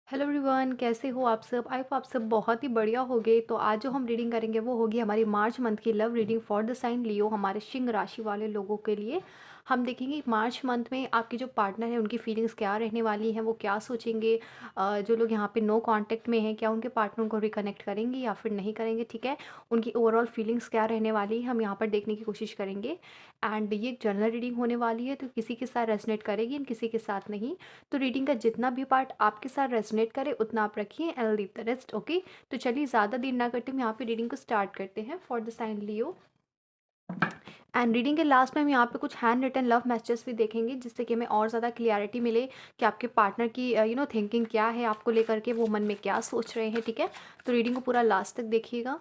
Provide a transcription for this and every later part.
Hello everyone, कैसे हो आप सब? आई होप आप सब बहुत ही बढ़िया होगे। तो आज जो हम रीडिंग करेंगे वो होगी हमारी मार्च मंथ की love reading for the sign Leo, हमारे सिंह राशि वाले लोगों के लिए। हम देखेंगे मार्च मंथ में आपके जो पार्टनर है उनकी फीलिंग्स क्या रहने वाली हैं, वो क्या सोचेंगे। जो लोग यहाँ पे नो कांटेक्ट में हैं, क्या उनके पार्टनर को रिकनेक्ट करेंगे या फिर नहीं करेंगे, ठीक है। उनकी ओवरऑल फीलिंग्स क्या रहने वाली है हम यहाँ पर देखने की कोशिश करेंगे। एंड ये एक जनरल रीडिंग होने वाली है, तो किसी के साथ रेजनेट करेगी एंड किसी के साथ नहीं। तो रीडिंग का जितना भी पार्ट आपके साथ रेजोनेट करे उतना आप रखिए and leave the rest, okay. तो चलिए ज़्यादा देर ना करते हम यहाँ पे रीडिंग को स्टार्ट करते हैं for the sign Leo. And reading के लास्ट में हम यहाँ पे कुछ हैंड रिटन लव मैसेजेस भी देखेंगे, जिससे कि हमें और ज़्यादा क्लियरिटी मिले कि आपके पार्टनर की थिंकिंग क्या है आपको लेकर के, वो मन में क्या सोच रहे हैं, ठीक है। तो रीडिंग को पूरा लास्ट तक देखिएगा।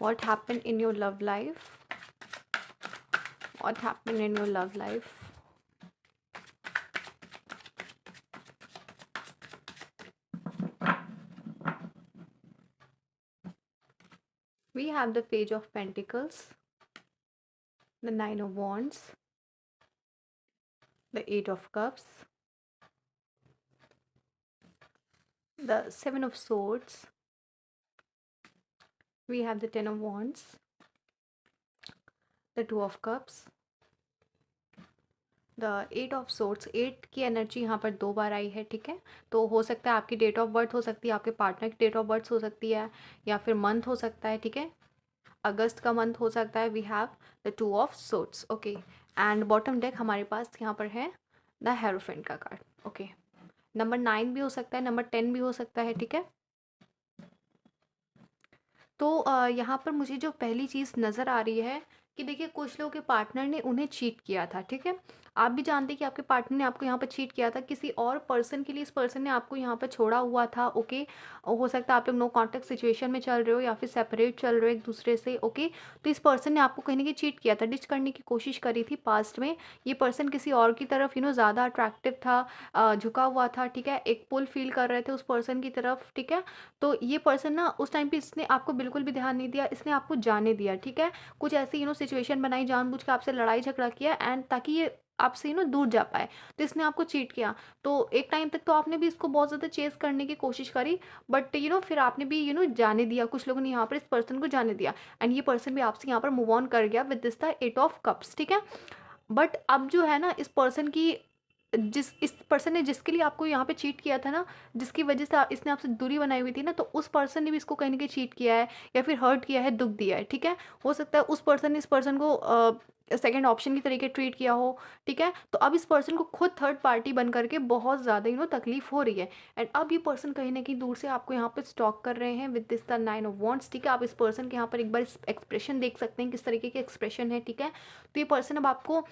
What happen in your love life, what happen in your love life. We have the Page of Pentacles, the Nine of Wands, the Eight of Cups, the Seven of Swords. We have the Ten of Wands, the Two of Cups, the eight of swords. Eight की energy यहाँ पर दो बार आई है, ठीक है। तो हो सकता है आपकी डेट ऑफ बर्थ हो सकती है, आपके पार्टनर की डेट ऑफ बर्थ हो सकती है, या फिर मंथ हो सकता है, ठीक है। अगस्त का मंथ हो सकता है। We have the two of swords, okay. And bottom deck हमारे पास यहाँ पर है द हेरोफेंट का कार्ड, ओके। नंबर 9 भी हो सकता है, नंबर 10 भी हो सकता है, ठीक है। तो यहाँ पर मुझे जो पहली चीज़ नज़र आ रही है कि देखिए, कुछ लोगों के पार्टनर ने उन्हें चीट किया था, ठीक है। आप भी जानते हैं कि आपके पार्टनर ने आपको यहाँ पर चीट किया था किसी और पर्सन के लिए, इस पर्सन ने आपको यहाँ पर छोड़ा हुआ था, ओके। हो सकता है आप लोग नो कॉन्टेक्ट सिचुएशन में चल रहे हो या फिर सेपरेट चल रहे हो एक दूसरे से, ओके। तो इस पर्सन ने आपको कहीं ना कहीं चीट किया था, डिच करने की कोशिश करी थी पास्ट में। ये पर्सन किसी और की तरफ ज़्यादा अट्रैक्टिव था, झुका हुआ था, ठीक है। एक पुल फील कर रहे थे उस पर्सन की तरफ, ठीक है। तो ये पर्सन ना उस टाइम पे इसने आपको बिल्कुल भी ध्यान नहीं दिया, इसने आपको जाने दिया, ठीक है। कुछ ऐसी सिचुएशन बनाई जानबूझ के, आपसे लड़ाई झगड़ा किया एंड ताकि ये आपसे दूर जा पाए। तो इसने आपको चीट किया। तो एक टाइम तक तो आपने भी इसको बहुत ज़्यादा चेस करने की कोशिश करी, बट फिर आपने भी जाने दिया, कुछ लोगों ने यहाँ पर इस पर्सन को जाने दिया। एंड ये पर्सन भी आपसे यहाँ पर मूव ऑन कर गया with this the eight of cups, ठीक है। बट अब जो है ना, इस पर्सन की इस पर्सन ने जिसके लिए आपको यहाँ पे चीट किया था ना, जिसकी वजह से इसने आपसे दूरी बनाई हुई थी ना, तो उस पर्सन ने भी इसको कहीं ना कहीं चीट किया है या फिर हर्ट किया है, दुख दिया है, ठीक है। हो सकता है उस पर्सन ने इस पर्सन को सेकंड ऑप्शन की तरीके ट्रीट किया हो, ठीक है। तो अब इस पर्सन को खुद थर्ड पार्टी बन करके बहुत ज़्यादा तकलीफ हो रही है। एंड अब ये पर्सन कहीं ना कहीं दूर से आपको यहाँ पे स्टॉक कर रहे हैं with this the nine of wants, ठीक है। आप इस पर्सन के यहाँ पर एक बार एक्सप्रेशन देख सकते हैं, किस तरीके के एक्सप्रेशन है, ठीक है। तो ये पर्सन अब आपको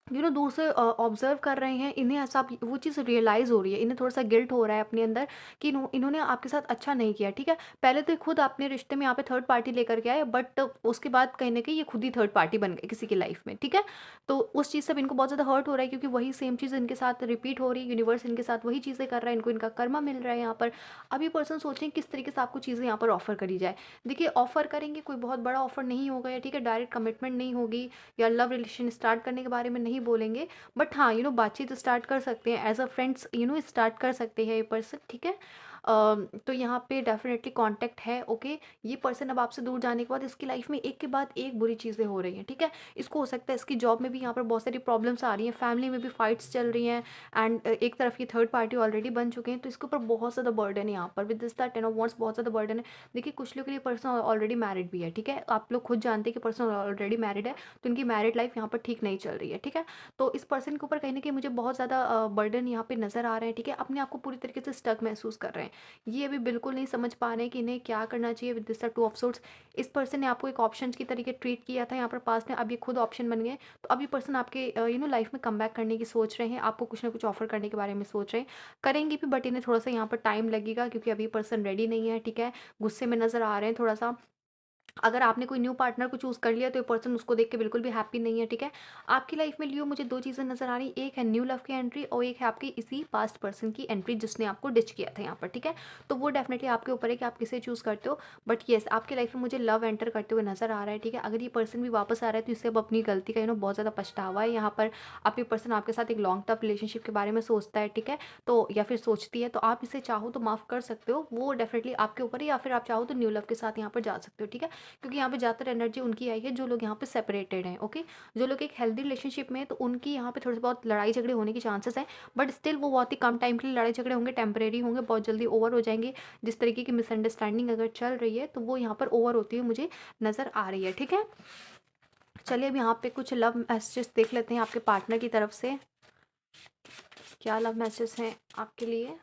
दूर से ऑब्जर्व कर रहे हैं, इन्हें ऐसा वो चीज़ रियलाइज़ हो रही है, इन्हें थोड़ा-सा गिल्ट हो रहा है अपने अंदर कि इन्होंने आपके साथ अच्छा नहीं किया, ठीक है। पहले तो ये खुद अपने रिश्ते में यहाँ पे थर्ड पार्टी लेकर के आए, बट उसके बाद कहीं न कहीं ये खुद ही थर्ड पार्टी बन गए किसी की लाइफ़ में, ठीक है। तो उस चीज़ से अब इनको बहुत ज़्यादा हर्ट हो रहा है, क्योंकि वही सेम चीज़ इनके साथ रिपीट हो रही है, यूनिवर्स इनके साथ वही चीज़ें कर रहा है, इनको इनका कर्मा मिल रहा है यहाँ पर। अब ये पर्सन सोच रहे हैं किस तरीके से आपको चीज़ें यहाँ पर ऑफ़र करी जाए। देखिए, ऑफ़र करेंगे, कोई बहुत बड़ा ऑफ़र नहीं होगा, या ठीक है, डायरेक्ट कमिटमेंट नहीं होगी, या लव रिलेशन स्टार्ट करने के बारे में नहीं बोलेंगे। बट हाँ, बातचीत स्टार्ट कर सकते हैं, एज अ फ्रेंड्स स्टार्ट कर सकते हैं ये पर्सन, ठीक है। तो यहाँ पे डेफिनेटली कांटेक्ट है, ओके। ये पर्सन अब आपसे दूर जाने के बाद इसकी लाइफ में एक के बाद एक बुरी चीज़ें हो रही हैं, ठीक है। इसको हो सकता है इसकी जॉब में भी यहाँ पर बहुत सारी प्रॉब्लम्स आ रही हैं, फैमिली में भी फाइट्स चल रही हैं, एंड एक तरफ की थर्ड पार्टी ऑलरेडी बन चुके हैं, तो इसके ऊपर बहुत ज़्यादा बर्डन है यहाँ पर with this the ten of wants, बहुत ज़्यादा बर्डन है। देखिए, कुछ लोग के लिए पर्सन ऑलरेडी मैरिड भी है, ठीक है। आप लोग खुद जानते हैं कि पर्सन ऑलरेडी मैरिड है, तो इनकी मैरिड लाइफ यहाँ पर ठीक नहीं चल रही है, ठीक है। तो इस पर्सन के ऊपर कहीं न कहीं मुझे बहुत ज़्यादा बर्डन यहाँ पे नज़र आ रहे हैं, ठीक है। अपने आप को पूरी तरीके से स्टक महसूस कर रहे हैं। ये अभी बिल्कुल नहीं समझ पा रहे हैं कि इन्हें क्या करना चाहिए with this to of sorts. इस पर्सन ने आपको एक ऑप्शन की तरीके ट्रीट किया था यहाँ पर पास्ट में, अब ये खुद ऑप्शन बन गए। तो अब ये पर्सन आपके लाइफ में कमबैक करने की सोच रहे हैं, आपको कुछ ना कुछ ऑफर करने के बारे में सोच रहे हैं। करेंगे भी, बट इन्हें थोड़ा-सा यहाँ पर टाइम लगेगा, क्योंकि अभी पर्सन रेडी नहीं है, ठीक है। गुस्से में नज़र आ रहे हैं थोड़ा-सा। अगर आपने कोई न्यू पार्टनर को चूज़ कर लिया तो ये पर्सन उसको देख के बिल्कुल भी हैप्पी नहीं है, ठीक है? आपकी लाइफ में लियो मुझे 2 चीज़ें नज़र आ रही, एक है न्यू लव की एंट्री और एक है आपकी इसी पास्ट पर्सन की एंट्री जिसने आपको डिच किया था यहाँ पर, ठीक है? तो वो डेफ़िनेटली आपके ऊपर है कि आप किसे चूज़ करते हो। बट येस, आपकी लाइफ में मुझे लव एंटर करते हुए नज़र आ रहा है, ठीक है? अगर ये पर्सन भी वापस आ रहा है तो इससे अब अपनी गलती का बहुत ज़्यादा पछतावा है यहाँ पर। अब ये पर्सन आपके साथ एक लॉन्ग टर्म रिलेशनशिप के बारे में सोचता है, ठीक है? तो या फिर सोचती है, तो आप इसे चाहो तो माफ़ कर सकते हो, वो डेफ़िनेटली आपके ऊपर है, या फिर आप चाहो तो न्यू लव के साथ यहाँ पर जा सकते हो, ठीक है? क्योंकि यहाँ पे ज़्यादातर एनर्जी उनकी आई है जो लोग यहाँ पे सेपरेटेड हैं, ओके? जो लोग एक हेल्दी रिलेशनशिप में हैं तो उनकी यहाँ पे थोड़ी बहुत लड़ाई झगड़े होने के चांसेस हैं, बट स्टिल वो बहुत ही कम टाइम के लिए लड़ाई झगड़े होंगे, टेम्परेरी होंगे, बहुत जल्दी ओवर हो जाएंगे। जिस तरीके की मिसअंडरस्टैंडिंग अगर चल रही है तो वो यहाँ पर ओवर होती हुई मुझे नज़र आ रही है, ठीक है? चलिए अब यहाँ पे कुछ लव मैसेजेस देख लेते हैं आपके पार्टनर की तरफ से। क्या लव मैसेजेस हैं आपके लिए?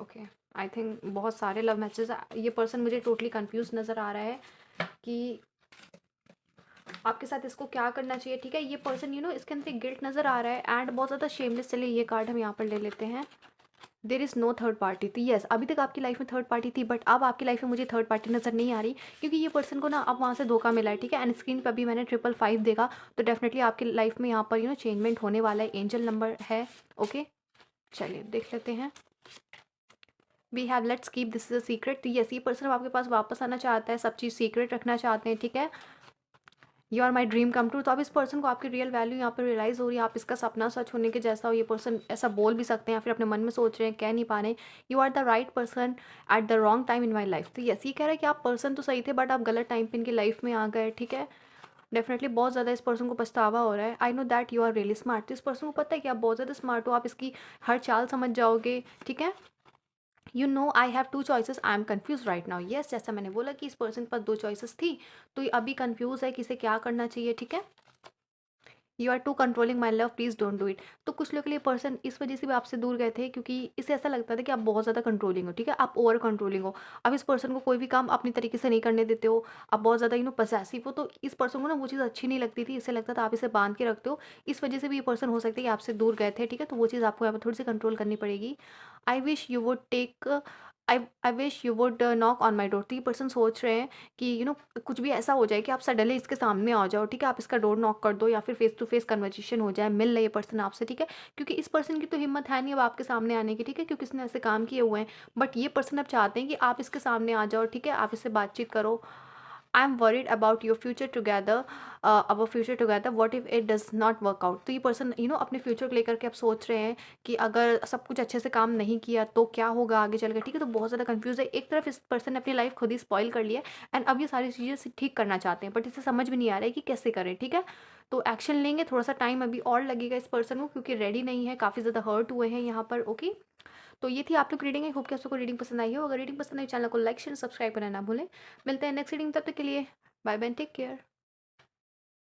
ओके, आई थिंक बहुत सारे लव मैसेज। ये पर्सन मुझे टोटली कंफ्यूज नज़र आ रहा है कि आपके साथ इसको क्या करना चाहिए, ठीक है? ये पर्सन इसके अंदर एक गिल्ट नज़र आ रहा है एंड बहुत ज़्यादा शेमलेस। चलिए ये कार्ड हम यहाँ पर ले लेते हैं। There is no third party. तो येस, अभी तक आपकी लाइफ में थर्ड पार्टी थी, बट अब आपकी लाइफ में मुझे थर्ड पार्टी नज़र नहीं आ रही, क्योंकि ये पर्सन को ना अब वहाँ से धोखा मिला है, ठीक है? एंड स्क्रीन पर अभी मैंने 555 देखा, तो डेफिनेटली आपकी लाइफ में यहाँ पर चेंजमेंट होने वाला है। एंजल नंबर है, ओके? चलिए देख लेते हैं। We have let's keep this is a secret. तो यस, ये पर्सन आपके पास वापस आना चाहता है, सब चीज़ सीक्रेट रखना चाहते हैं, ठीक है? You are my dream come true. तो अब इस पर्सन को आपकी रियल वैल्यू यहाँ पर रियलाइज़ हो रही है, आप इसका सपना सच होने के जैसा हो। ये पर्सन ऐसा बोल भी सकते हैं या फिर अपने मन में सोच रहे हैं, कह नहीं पा रहे। You are the right person at the wrong time in my life. तो यस, ये कह रहा है कि आप पर्सन तो सही थे, बट आप गलत टाइम पे इनकी लाइफ में आ गए, ठीक है? डेफिनेटली बहुत ज़्यादा इस पर्सन को पछतावा हो रहा है। I know that you are really smart. तो इस पर्सन को पता है कि आप बहुत ज़्यादा स्मार्ट हो, आप इसकी हर चाल समझ जाओगे, ठीक है? I have two choices, I am confuse right now. Yes, जैसा मैंने बोला कि इस पर्सन के पास 2 चॉइसेस थी, तो ये अभी कन्फ्यूज़ है कि इसे क्या करना चाहिए, ठीक है? You are too controlling my love, please don't do it. तो कुछ लोग के लिए पर्सन इस वजह से भी आपसे दूर गए थे क्योंकि इसे ऐसा लगता था कि आप बहुत ज़्यादा कंट्रोलिंग हो, ठीक है? आप ओवर कंट्रोलिंग हो। अब इस पर्सन को कोई भी काम अपनी तरीके से नहीं करने देते हो, आप बहुत ज़्यादा पसेसिव हो। तो इस पर्सन को ना वो चीज़ अच्छी नहीं लगती थी, इससे लगता था आप इसे बांध के रखते हो। इस वजह से भी ये पर्सन हो सकता है कि आपसे दूर गए थे, ठीक है? तो वो चीज़ आपको यहाँ पर थोड़ी सी कंट्रोल करनी पड़ेगी। I wish you would take I wish you would knock on my door. तो ये पर्सन सोच रहे हैं कि कुछ भी ऐसा हो जाए कि आप सडनली इसके सामने आ जाओ, ठीक है? आप इसका डोर नॉक कर दो या फिर फेस टू फेस कन्वर्सेशन हो जाए, मिल ले ये पर्सन आपसे, ठीक है? क्योंकि इस पर्सन की तो हिम्मत है नहीं अब आपके सामने आने की, ठीक है? क्योंकि इसने ऐसे काम किए हुए हैं। बट ये पर्सन अब चाहते हैं कि आप इसके सामने आ जाओ, ठीक है? आप इससे बातचीत करो। I am worried about your future together, our future together, what if it does not work out. तो ये पर्सन अपने फ्यूचर को लेकर के आप सोच रहे हैं कि अगर सब कुछ अच्छे से काम नहीं किया तो क्या होगा आगे चल के, ठीक है? तो बहुत ज़्यादा कंफ्यूज है। एक तरफ इस पर्सन ने अपनी लाइफ खुद ही स्पॉइल कर लिया है एंड अब ये सारी चीज़ें ठीक करना चाहते हैं, बट इसे समझ में नहीं आ रहा है कि कैसे करें, ठीक है? तो एक्शन लेंगे, थोड़ा सा टाइम अभी और लगेगा इस पर्सन को क्योंकि रेडी नहीं है, काफ़ी ज़्यादा हर्ट हुए हैं यहाँ पर, ओके? तो ये थी आप लोग रीडिंग है, होप कि आप सबको रीडिंग पसंद आई हो। अगर रीडिंग पसंद आई चैनल को लाइक शेयर सब्सक्राइब करना ना भूलें। मिलते हैं नेक्स्ट रीडिंग, तब तक के लिए बाय बाय, टेक केयर।